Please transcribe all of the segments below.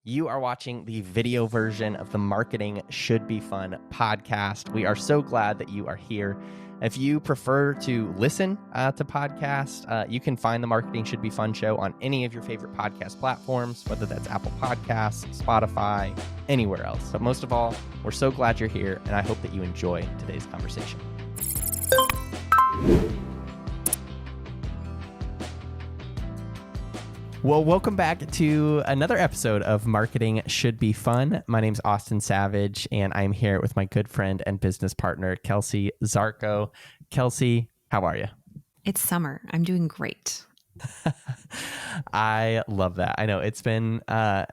You are watching the video version of the Marketing Should Be Fun podcast. We are so glad that you are here. If you prefer to listen to podcasts, you can find the Marketing Should Be Fun show on any of your favorite podcast platforms, whether that's Apple Podcasts, Spotify, anywhere else. But most of all, we're so glad you're here, and I hope that you enjoy today's conversation. Well, welcome back to another episode of Marketing Should Be Fun. My name's Austin Savage, and I'm here with my good friend and business partner, Kelsey Zarko. Kelsey, how are you? It's summer. I'm doing great. I love that. I know it's been, I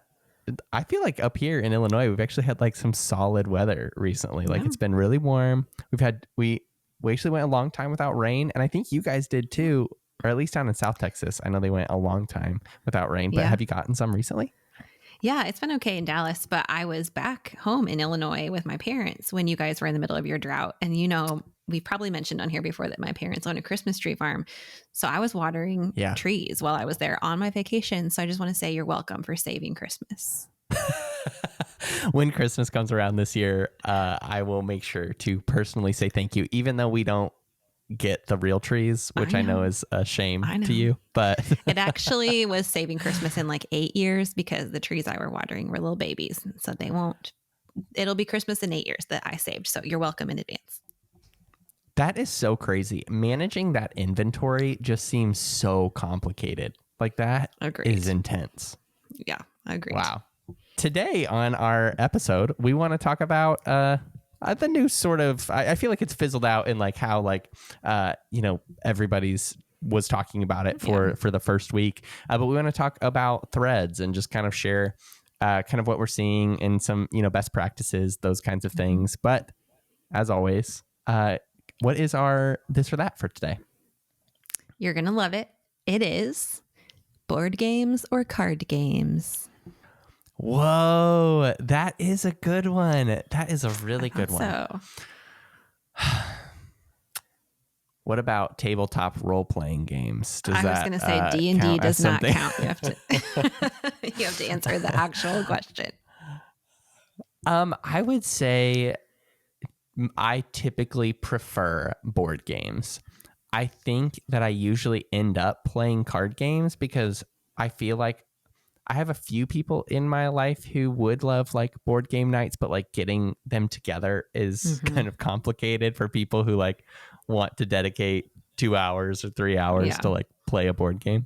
feel like up here in Illinois, we've actually had like some solid weather recently. Like it's been really warm. We actually went a long time without rain, and I think you guys did too. Or at least down in South Texas. I know they went a long time without rain, but have you gotten some recently? Yeah, it's been okay in Dallas, but I was back home in Illinois with my parents when you guys were in the middle of your drought. And you know, we probably mentioned on here before that my parents own a Christmas tree farm. So I was watering trees while I was there on my vacation. So I just want to say you're welcome for saving Christmas. When Christmas comes around this year, I will make sure to personally say thank you, even though we don't get the real trees, which I know is a shame to you, but it actually was saving Christmas in like 8 years because the trees I were watering were little babies. So it'll be Christmas in 8 years that I saved. So you're welcome in advance. That is so crazy. Managing that inventory just seems so complicated. Like that is intense. Yeah, I agree. Wow. Today on our episode, we want to talk about, the new sort of, I feel like it's fizzled out in like how like, everybody's was talking about it for the first week. But we want to talk about Threads and just kind of share kind of what we're seeing in some, best practices, those kinds of things. But as always, what is our this or that for today? You're going to love it. It is board games or card games. Whoa, that is a good one. That is a really good one. So, what about tabletop role-playing games? I was going to say D&D does not count. You have to you have to answer the actual question. I would say I typically prefer board games. I think that I usually end up playing card games because I feel like I have a few people in my life who would love like board game nights, but like getting them together is kind of complicated for people who like want to dedicate 2 hours or 3 hours to like play a board game.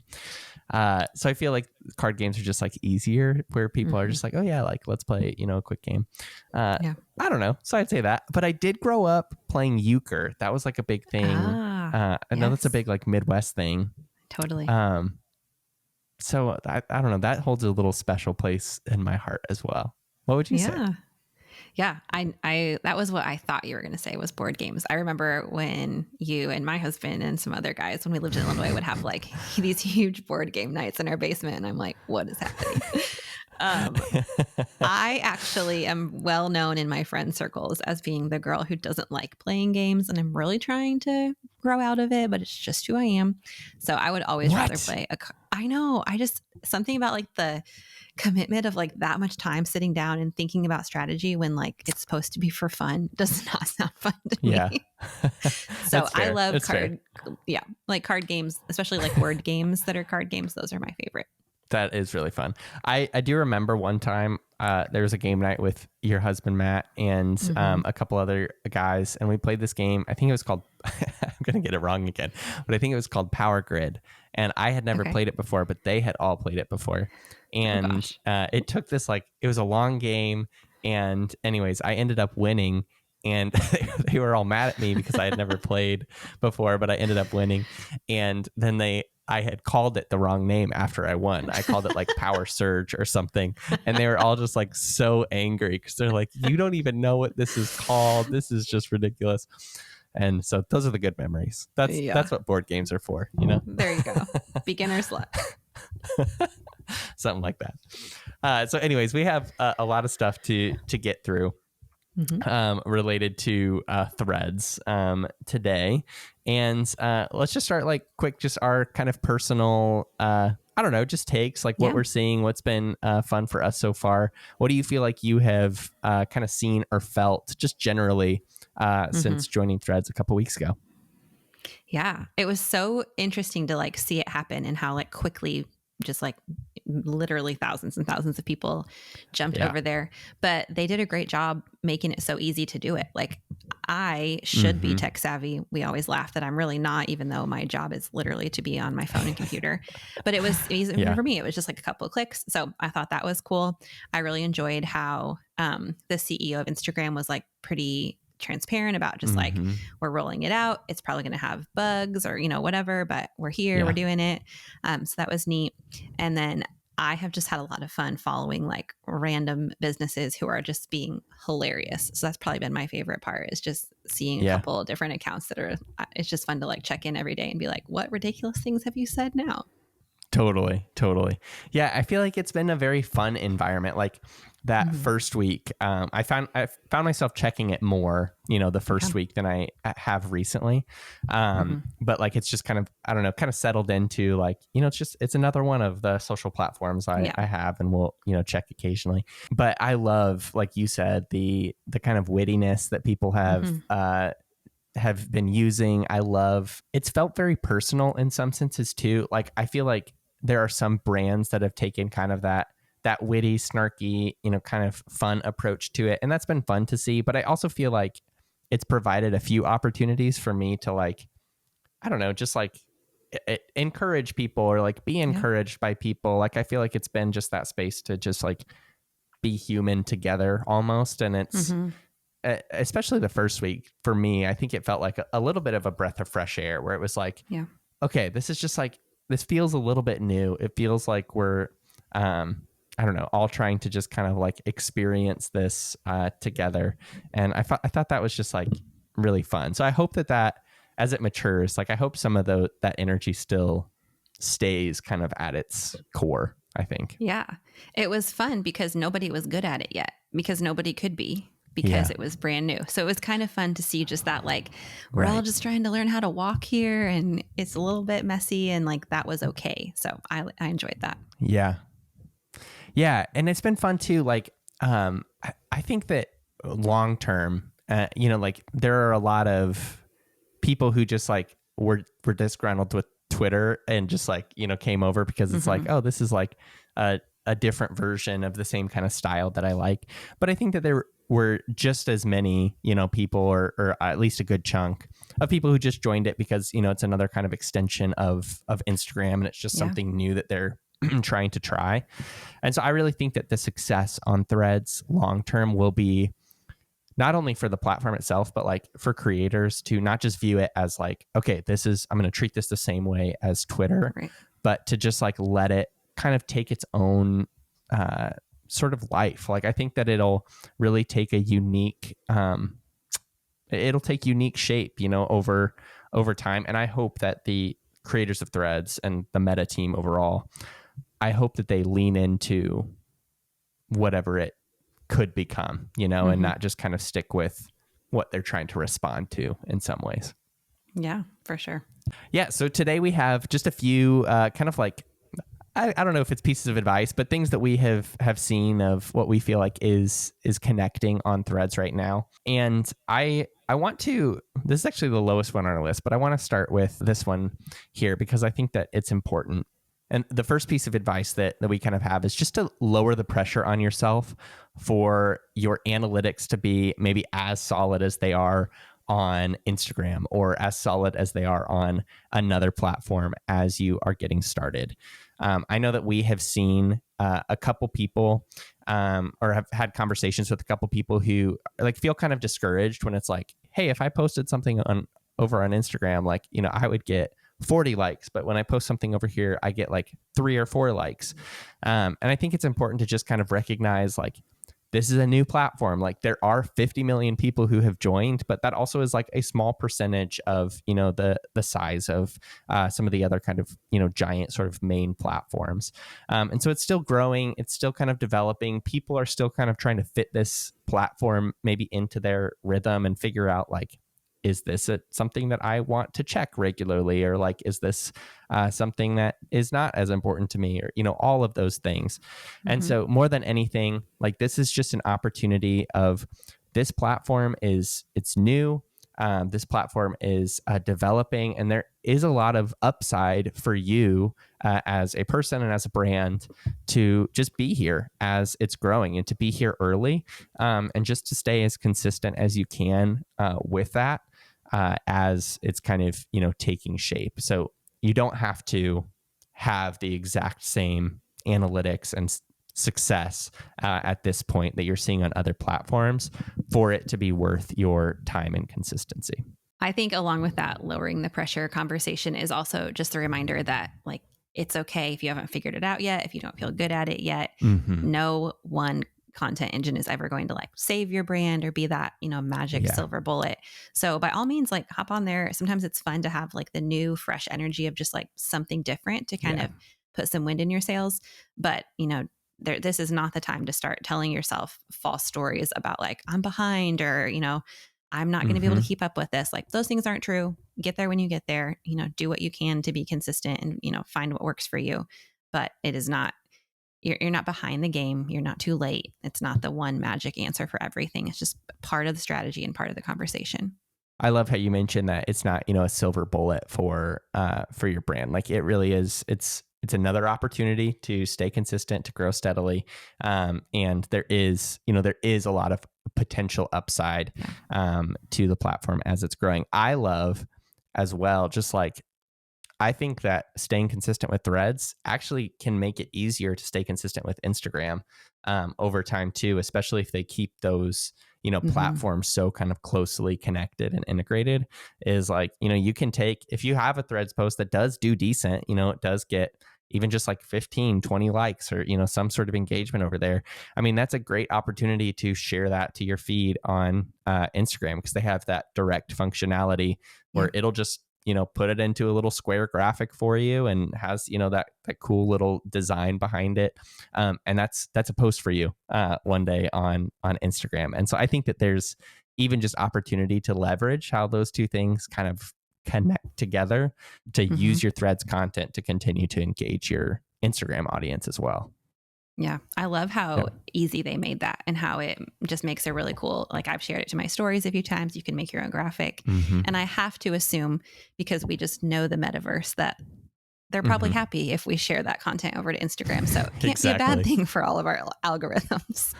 So I feel like card games are just like easier where people are just like, oh yeah, like let's play, a quick game. I don't know. So I'd say that, but I did grow up playing euchre. That was like a big thing. I know that's a big like Midwest thing. Totally. So I don't know, that holds a little special place in my heart as well. What would you say? Yeah. I that was what I thought you were going to say was board games. I remember when you and my husband and some other guys, when we lived in Illinois, would have like these huge board game nights in our basement. And I'm like, what is happening? I actually am well known in my friend circles as being the girl who doesn't like playing games, and I'm really trying to grow out of it, but it's just who I am. So I would always rather play I know. I just, something about like the commitment of like that much time sitting down and thinking about strategy when like it's supposed to be for fun does not sound fun to me. So I love like card games, especially like word games that are card games. Those are my favorite. That is really fun. I do remember one time there was a game night with your husband, Matt, and a couple other guys, and we played this game. I think it was called, I'm going to get it wrong again, but I think it was called Power Grid. And I had never played it before, but they had all played it before. And it took this, like, it was a long game. And anyways, I ended up winning. And they were all mad at me because I had never played before, but I ended up winning. And then I had called it the wrong name after I won. I called it like Power Surge or something. And they were all just like so angry because they're like, you don't even know what this is called. This is just ridiculous. And so those are the good memories. That's what board games are for, There you go. Beginner's luck. Something like that. So anyways, we have a lot of stuff to get through related to Threads today. And let's just start like quick, just our kind of personal I don't know, just takes, like what Yeah. we're seeing, what's been fun for us so far. What do you feel like you have kind of seen or felt just generally hmm since joining Threads a couple weeks ago? Yeah. It was so interesting to like see it happen and how like quickly just like literally thousands and thousands of people jumped Yeah. over there. But they did a great job making it so easy to do it. Like I should be Mm-hmm. tech savvy. We always laugh that I'm really not, even though my job is literally to be on my phone and computer. But it was easy Yeah. for me. It was just like a couple of clicks. So I thought that was cool. I really enjoyed how the CEO of Instagram was like pretty transparent about just like Mm-hmm. we're rolling it out. It's probably going to have bugs or whatever, but we're here, we're Yeah. doing it. So that was neat. And then I have just had a lot of fun following like random businesses who are just being hilarious. So that's probably been my favorite part, is just seeing a Yeah. couple of different accounts that are, it's just fun to like check in every day and be like, what ridiculous things have you said now? Totally. Yeah, I feel like it's been a very fun environment. Like that first week, I found myself checking it more, the first week than I have recently. But like it's just kind of, I don't know, kind of settled into like, it's another one of the social platforms I have and will, check occasionally. But I love, like you said, the kind of wittiness that people have been using. I love, it's felt very personal in some senses too. Like I feel like there are some brands that have taken kind of that witty, snarky, kind of fun approach to it. And that's been fun to see. But I also feel like it's provided a few opportunities for me to like, I don't know, just like encourage people or like be encouraged by people. Like I feel like it's been just that space to just like be human together almost. And it's, especially the first week for me, I think it felt like a little bit of a breath of fresh air where it was like, okay, this is just like, this feels a little bit new. It feels like we're, I don't know, all trying to just kind of like experience this together. And I thought that was just like really fun. So I hope that as it matures, like I hope some of that energy still stays kind of at its core, I think. Yeah. It was fun because nobody was good at it yet, because nobody could be, because it was brand new. So it was kind of fun to see just that, like, we're all just trying to learn how to walk here and it's a little bit messy, and like that was okay. So I enjoyed that. Yeah. Yeah. And it's been fun too. Like, I think that long term, like there are a lot of people who just like were disgruntled with Twitter and just like, came over because it's like, oh, this is like a different version of the same kind of style that I like. But I think that there were just as many, people or at least a good chunk of people who just joined it because, it's another kind of extension of Instagram, and it's just something new that they're trying to try. And so I really think that the success on Threads long term will be not only for the platform itself, but like for creators to not just view it as like, okay, I'm going to treat this the same way as Twitter, but to just like let it kind of take its own sort of life. Like I think that it'll really take a unique, it'll take unique shape, over time. And I hope that the creators of Threads and the Meta team overall, I hope that they lean into whatever it could become, and not just kind of stick with what they're trying to respond to in some ways. Yeah, for sure. Yeah. So today we have just a few kind of like, I don't know if it's pieces of advice, but things that we have seen of what we feel like is connecting on Threads right now. And I want to, this is actually the lowest one on our list, but I want to start with this one here because I think that it's important. And the first piece of advice that we kind of have is just to lower the pressure on yourself for your analytics to be maybe as solid as they are on Instagram or as solid as they are on another platform as you are getting started. I know that we have seen a couple people or have had conversations with a couple people who like feel kind of discouraged when it's like, hey, if I posted something over on Instagram, like, I would get 40 likes, but when I post something over here, I get like 3 or 4 likes. And I think it's important to just kind of recognize like, this is a new platform. Like there are 50 million people who have joined, but that also is like a small percentage of, the size of some of the other kind of, giant sort of main platforms. And so it's still growing. It's still kind of developing. People are still kind of trying to fit this platform maybe into their rhythm and figure out like, is this something that I want to check regularly? Or like, is this something that is not as important to me? Or, all of those things. And so more than anything, like this is just an opportunity of this platform it's new. This platform is developing, and there is a lot of upside for you as a person and as a brand to just be here as it's growing and to be here early, and just to stay as consistent as you can with that as it's kind of taking shape. So you don't have to have the exact same analytics and success at this point that you're seeing on other platforms for it to be worth your time and consistency. I think along with that, lowering the pressure conversation is also just a reminder that like, it's okay if you haven't figured it out yet, if you don't feel good at it yet. No one content engine is ever going to like save your brand or be that, magic silver bullet. So by all means, like hop on there. Sometimes it's fun to have like the new fresh energy of just like something different to kind of put some wind in your sails. But, this is not the time to start telling yourself false stories about like, I'm behind, or, I'm not going to be able to keep up with this. Like those things aren't true. Get there when you get there, do what you can to be consistent and, find what works for you. But it is not, you're not behind the game. You're not too late. It's not the one magic answer for everything. It's just part of the strategy and part of the conversation. I love how you mentioned that it's not, a silver bullet for your brand. Like it really is. It's another opportunity to stay consistent, to grow steadily. And there is a lot of potential upside to the platform as it's growing. I love as well, just like, I think that staying consistent with Threads actually can make it easier to stay consistent with Instagram over time too, especially if they keep those, platforms so kind of closely connected and integrated. Is like, you can take, if you have a Threads post that does do decent, it does get even just like 15, 20 likes or, some sort of engagement over there. I mean, that's a great opportunity to share that to your feed on Instagram, because they have that direct functionality where it'll just, put it into a little square graphic for you and has, that cool little design behind it. And that's a post for you one day on Instagram. And so I think that there's even just opportunity to leverage how those two things kind of connect together to use your Threads content to continue to engage your Instagram audience as well. Yeah. I love how easy they made that and how it just makes it really cool. Like I've shared it to my stories a few times. You can make your own graphic. And I have to assume, because we just know the metaverse, that they're probably happy if we share that content over to Instagram. So it can't be a bad thing for all of our algorithms.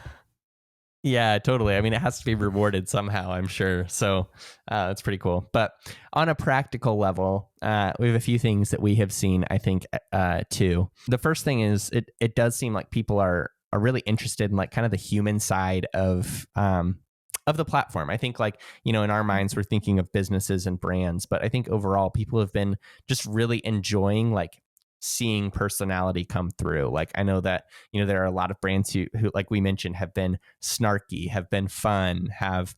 Yeah, totally. I mean, it has to be rewarded somehow, I'm sure. So it's pretty cool. But on a practical level, we have a few things that we have seen, I think, too. The first thing is it does seem like people are really interested in like kind of the human side of the platform. I think like, in our minds, we're thinking of businesses and brands, but I think overall people have been just really enjoying like seeing personality come through. Like I know that, there are a lot of brands who, like we mentioned, have been snarky, have been fun, have,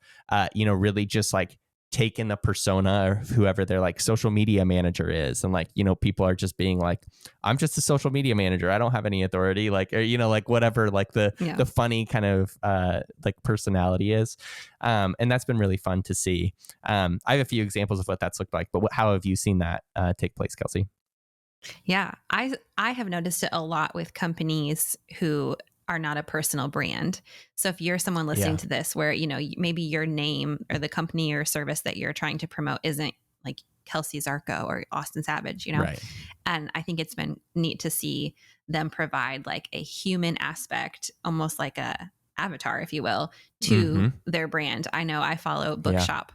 really just like taken the persona of whoever their like social media manager is. And like, people are just being like, I'm just a social media manager. I don't have any authority, like, or, like whatever, like the funny kind of like personality is. And that's been really fun to see. I have a few examples of what that's looked like, but how have you seen that take place, Kelsey? Yeah, I have noticed it a lot with companies who are not a personal brand. So if you're someone listening to this where, maybe your name or the company or service that you're trying to promote isn't like Kelsey Zarko or Austin Savage, Right. And I think it's been neat to see them provide like a human aspect, almost like a avatar, if you will, to their brand. I know I follow Bookshop.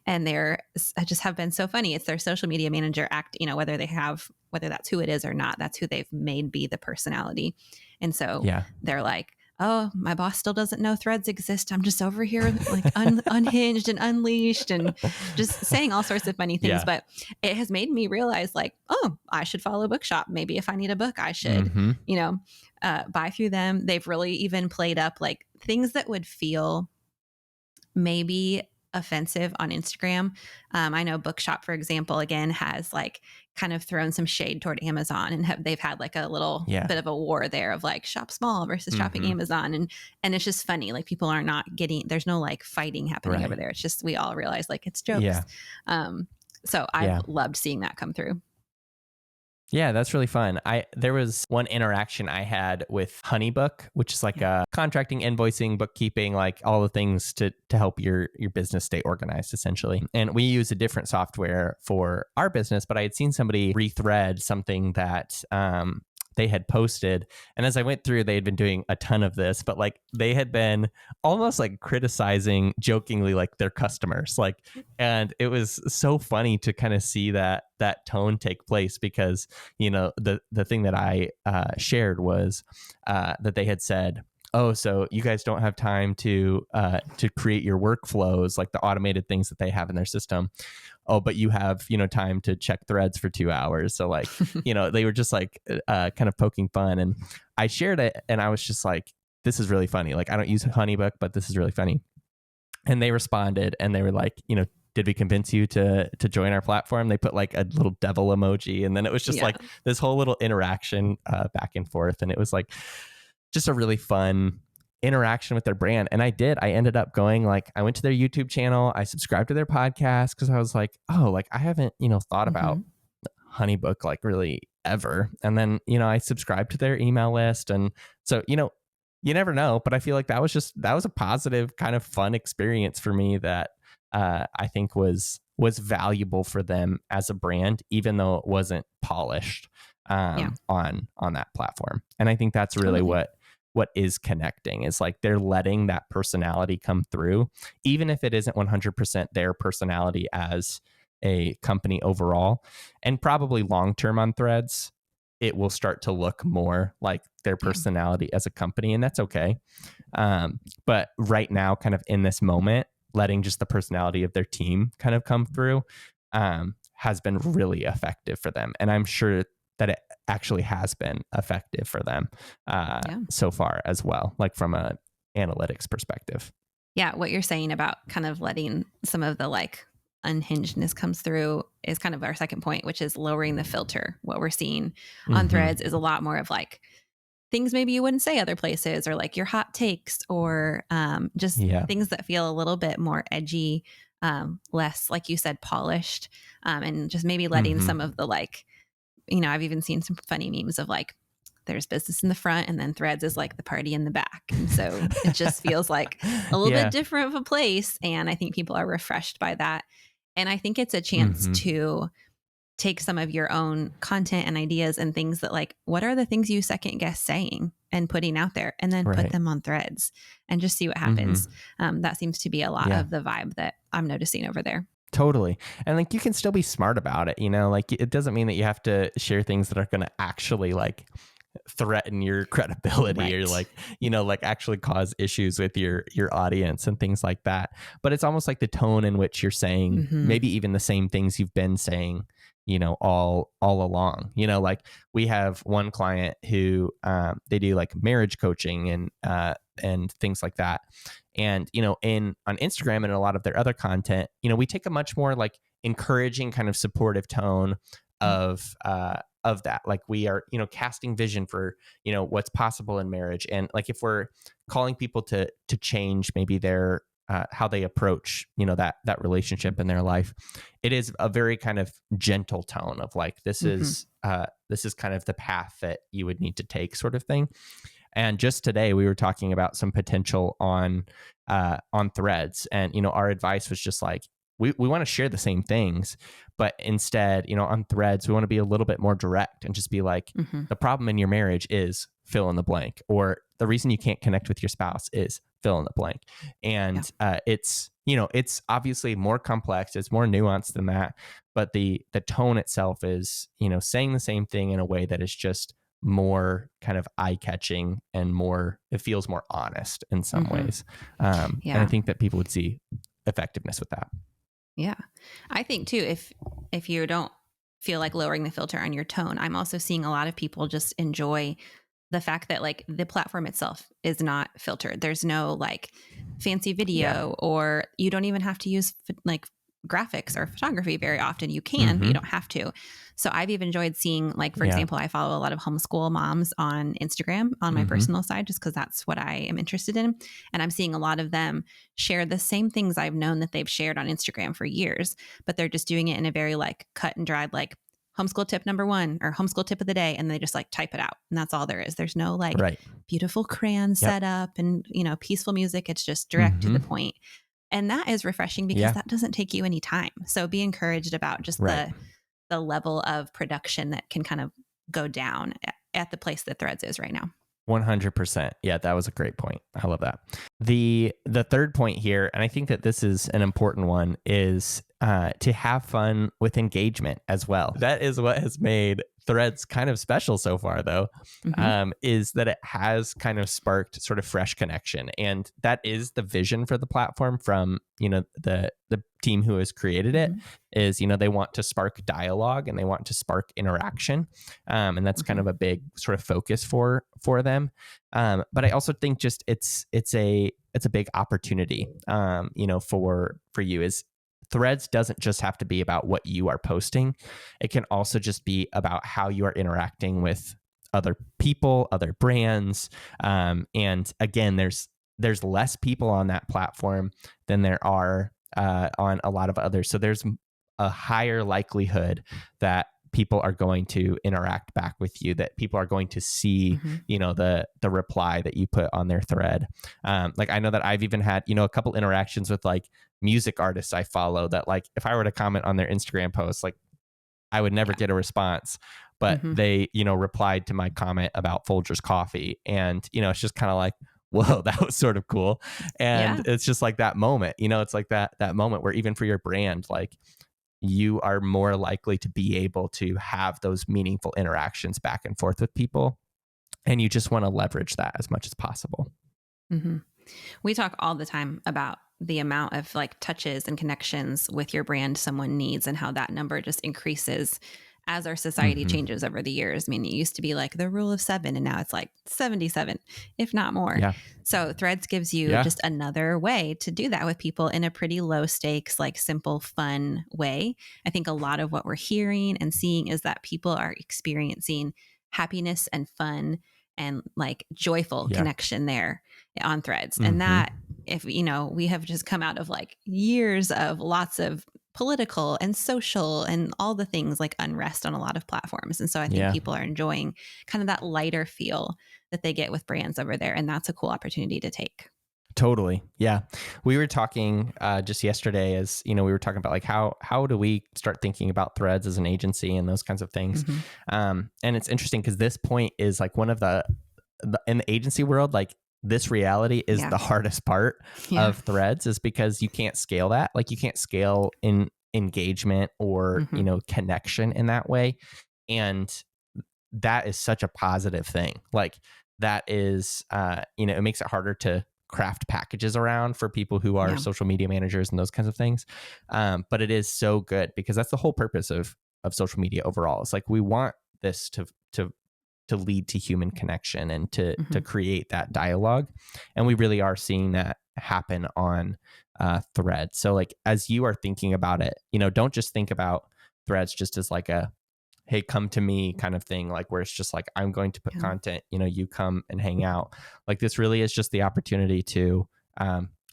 And I just have been so funny. It's their social media manager whether that's who it is or not, that's who they've made be the personality. And so they're like, oh, my boss still doesn't know Threads exist. I'm just over here like unhinged and unleashed and just saying all sorts of funny things. Yeah. But it has made me realize like, oh, I should follow Bookshop. Maybe if I need a book, I should, buy through them. They've really even played up like things that would feel maybe offensive on Instagram. I know Bookshop, for example, again, has like kind of thrown some shade toward Amazon, and they've had like a little bit of a war there of like shop small versus shopping Amazon. And it's just funny. Like people are not getting, there's no like fighting happening over there. It's just, we all realize like it's jokes. Yeah. So I've loved seeing that come through. Yeah, that's really fun. There was one interaction I had with Honeybook, which is like a contracting, invoicing, bookkeeping, like all the things to help your business stay organized, essentially. And we use a different software for our business, but I had seen somebody rethread something that they had posted. And as I went through, they had been doing a ton of this, but like they had been almost like criticizing jokingly like their customers, like, and it was so funny to kind of see that tone take place, because, you know, the thing that I shared was that they had said, oh, so you guys don't have time to create your workflows, like the automated things that they have in their system. Oh, but you have, you know, time to check threads for 2 hours. So like, you know, they were just like kind of poking fun. And I shared it and I was just like, this is really funny. Like, I don't use Honeybook, but this is really funny. And they responded and they were like, you know, did we convince you to join our platform? They put like a little devil emoji. And then it was just like this whole little interaction back and forth. And it was like just a really fun interaction with their brand. And I ended up going, like, I went to their YouTube channel, I subscribed to their podcast, because I was like, oh, like I haven't, you know, thought about Honeybook like really ever. And then, you know, I subscribed to their email list. And so, you know, you never know, but I feel like that was a positive kind of fun experience for me that I think was valuable for them as a brand, even though it wasn't polished on that platform. And I think that's really what is connecting, is like they're letting that personality come through, even if it isn't 100% their personality as a company overall. And probably long-term on Threads, it will start to look more like their personality as a company, and that's okay. But right now, kind of in this moment, letting just the personality of their team kind of come through has been really effective for them. And I'm sure that it actually has been effective for them so far as well, like from a analytics perspective. Yeah, what you're saying about kind of letting some of the like unhingedness comes through is kind of our second point, which is lowering the filter. What we're seeing on Threads is a lot more of like things maybe you wouldn't say other places, or like your hot takes, or just things that feel a little bit more edgy, less, like you said, polished, and just maybe letting some of the like, you know, I've even seen some funny memes of like, there's business in the front and then Threads is like the party in the back. And so it just feels like a little bit different of a place. And I think people are refreshed by that. And I think it's a chance to take some of your own content and ideas and things that like, what are the things you second guess saying and putting out there, and then put them on Threads and just see what happens. That seems to be a lot of the vibe that I'm noticing over there. Totally. And like, you can still be smart about it, you know, like it doesn't mean that you have to share things that are going to actually like threaten your credibility or like, you know, like actually cause issues with your audience and things like that. But it's almost like the tone in which you're saying maybe even the same things you've been saying, you know, all along. You know, like we have one client who they do like marriage coaching and things like that. And, you know, on Instagram and a lot of their other content, you know, we take a much more like encouraging kind of supportive tone of that. Like we are, you know, casting vision for, you know, what's possible in marriage. And like, if we're calling people to change maybe their, how they approach, you know, that relationship in their life, it is a very kind of gentle tone of like, this is kind of the path that you would need to take, sort of thing. And just today we were talking about some potential on Threads, and, you know, our advice was just like, we want to share the same things, but instead, you know, on Threads, we want to be a little bit more direct and just be like, the problem in your marriage is fill in the blank, or the reason you can't connect with your spouse is fill in the blank. And it's, you know, it's obviously more complex, it's more nuanced than that, but the tone itself is, you know, saying the same thing in a way that is just more kind of eye-catching and more, it feels more honest in some ways. And I think that people would see effectiveness with that. Yeah. I think too, if you don't feel like lowering the filter on your tone, I'm also seeing a lot of people just enjoy the fact that like the platform itself is not filtered. There's no like fancy video, or you don't even have to use like graphics or photography very often. You can, but you don't have to. So I've even enjoyed seeing, like, for example, I follow a lot of homeschool moms on Instagram on my personal side, just because that's what I am interested in. And I'm seeing a lot of them share the same things I've known that they've shared on Instagram for years, but they're just doing it in a very like cut and dried, like homeschool tip number 1 or homeschool tip of the day. And they just like type it out. And that's all there is. There's no like beautiful crayon setup and, you know, peaceful music. It's just direct to the point. And that is refreshing because that doesn't take you any time. So be encouraged about just the level of production that can kind of go down at the place that Threads is right now. 100%. Yeah, that was a great point. I love that. The third point here, and I think that this is an important one, is to have fun with engagement as well. That is what has made Threads kind of special so far, though, is that it has kind of sparked sort of fresh connection. And that is the vision for the platform from, you know, the team who has created it is, you know, they want to spark dialogue and they want to spark interaction. And that's kind of a big sort of focus for them. But I also think just it's a big opportunity, you know, for you. Is Threads doesn't just have to be about what you are posting. It can also just be about how you are interacting with other people, other brands. And again, there's less people on that platform than there are on a lot of others. So there's a higher likelihood that people are going to interact back with you, that people are going to see, you know, the reply that you put on their thread. Like I know that I've even had, you know, a couple interactions with like music artists I follow that, like, if I were to comment on their Instagram post, like I would never get a response, but they, you know, replied to my comment about Folgers coffee. And, you know, it's just kind of like, whoa, that was sort of cool. And it's just like that moment, you know, it's like that moment where even for your brand, like, you are more likely to be able to have those meaningful interactions back and forth with people. And you just want to leverage that as much as possible. We talk all the time about the amount of like touches and connections with your brand someone needs, and how that number just increases as our society changes over the years. I mean, it used to be like the rule of 7, and now it's like 77, if not more. So Threads gives you just another way to do that with people in a pretty low stakes, like simple, fun way. I think a lot of what we're hearing and seeing is that people are experiencing happiness and fun and like joyful connection there on Threads. And that, if, you know, we have just come out of like years of lots of political and social and all the things like unrest on a lot of platforms. And so I think people are enjoying kind of that lighter feel that they get with brands over there. And that's a cool opportunity to take. Totally. Yeah. We were talking just yesterday, as you know, we were talking about like how do we start thinking about Threads as an agency and those kinds of things. And it's interesting because this point is like one of the in the agency world, like this reality is the hardest part of Threads, is because you can't scale that. Like you can't scale in engagement or, you know, connection in that way. And that is such a positive thing. Like that is, you know, it makes it harder to craft packages around for people who are social media managers and those kinds of things. But it is so good because that's the whole purpose of social media overall. It's like we want this to lead to human connection and to create that dialogue. And we really are seeing that happen on Threads. So like, as you are thinking about it, you know, don't just think about Threads just as like a, hey, come to me kind of thing, like where it's just like, I'm going to put content, you know, you come and hang out. Like this really is just the opportunity to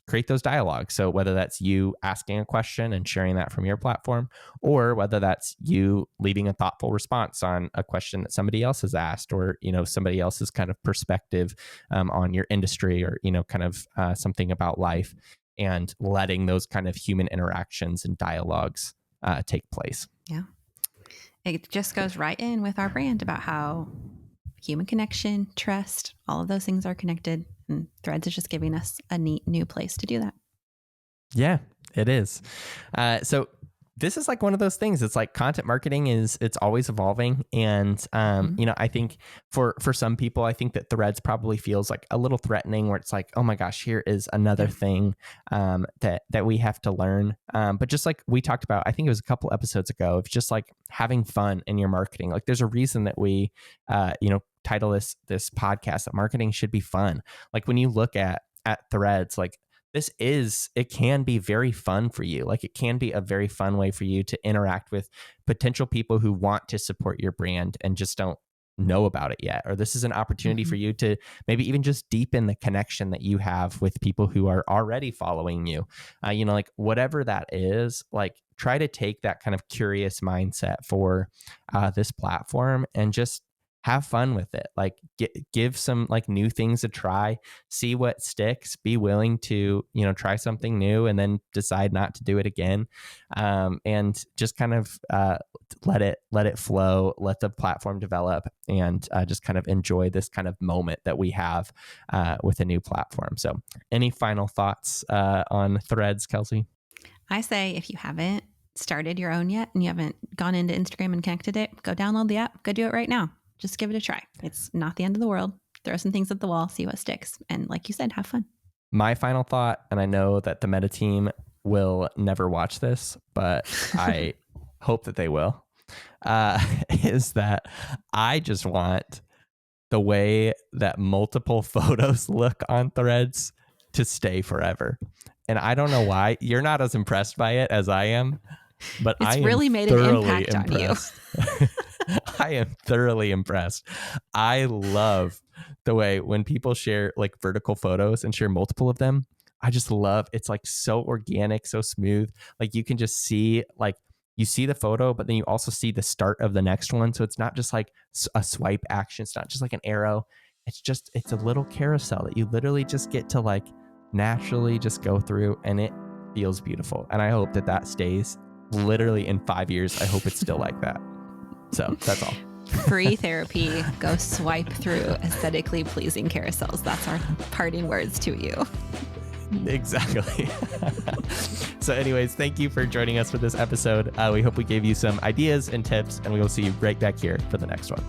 create those dialogues. So whether that's you asking a question and sharing that from your platform, or whether that's you leaving a thoughtful response on a question that somebody else has asked, or, you know, somebody else's kind of perspective on your industry, or, you know, kind of something about life, and letting those kind of human interactions and dialogues take place. Yeah. It just goes right in with our brand about how human connection, trust, all of those things are connected. And Threads is just giving us a neat new place to do that. Yeah, it is. So this is like one of those things. It's like content marketing it's always evolving. And, you know, I think for some people, I think that Threads probably feels like a little threatening, where it's like, oh my gosh, here is another thing that we have to learn. But just like we talked about, I think it was a couple episodes ago, of just like having fun in your marketing. Like there's a reason that we, you know, title this podcast that marketing should be fun. Like when you look at Threads, like it can be very fun for you. Like, it can be a very fun way for you to interact with potential people who want to support your brand and just don't know about it yet. Or this is an opportunity for you to maybe even just deepen the connection that you have with people who are already following you. Like, whatever that is, like, try to take that kind of curious mindset for this platform and just have fun with it. Like, give some like new things a try, see what sticks, be willing to, try something new and then decide not to do it again. And just kind of let it flow, let the platform develop, and just kind of enjoy this kind of moment that we have with a new platform. So any final thoughts on Threads, Kelsey? I say, if you haven't started your own yet and you haven't gone into Instagram and connected it, go download the app, go do it right now. Just give it a try. It's not the end of the world. Throw some things at the wall, see what sticks. And like you said, have fun. My final thought, and I know that the Meta team will never watch this, but I hope that they will, is that I just want the way that multiple photos look on Threads to stay forever. And I don't know why. You're not as impressed by it as I am, but it's I am really made an impact impressed. on you. I am thoroughly impressed. I love the way when people share like vertical photos and share multiple of them. I just love, it's like so organic, so smooth. Like, you can just see, like, you see the photo, but then you also see the start of the next one. So it's not just like a swipe action. It's not just like an arrow. It's a little carousel that you literally just get to like naturally just go through, and it feels beautiful. And I hope that stays literally in 5 years. I hope it's still like that. So that's all. Free therapy. Go swipe through aesthetically pleasing carousels. That's our parting words to you. Exactly. So anyways, thank you for joining us for this episode. We hope we gave you some ideas and tips, and we will see you right back here for the next one.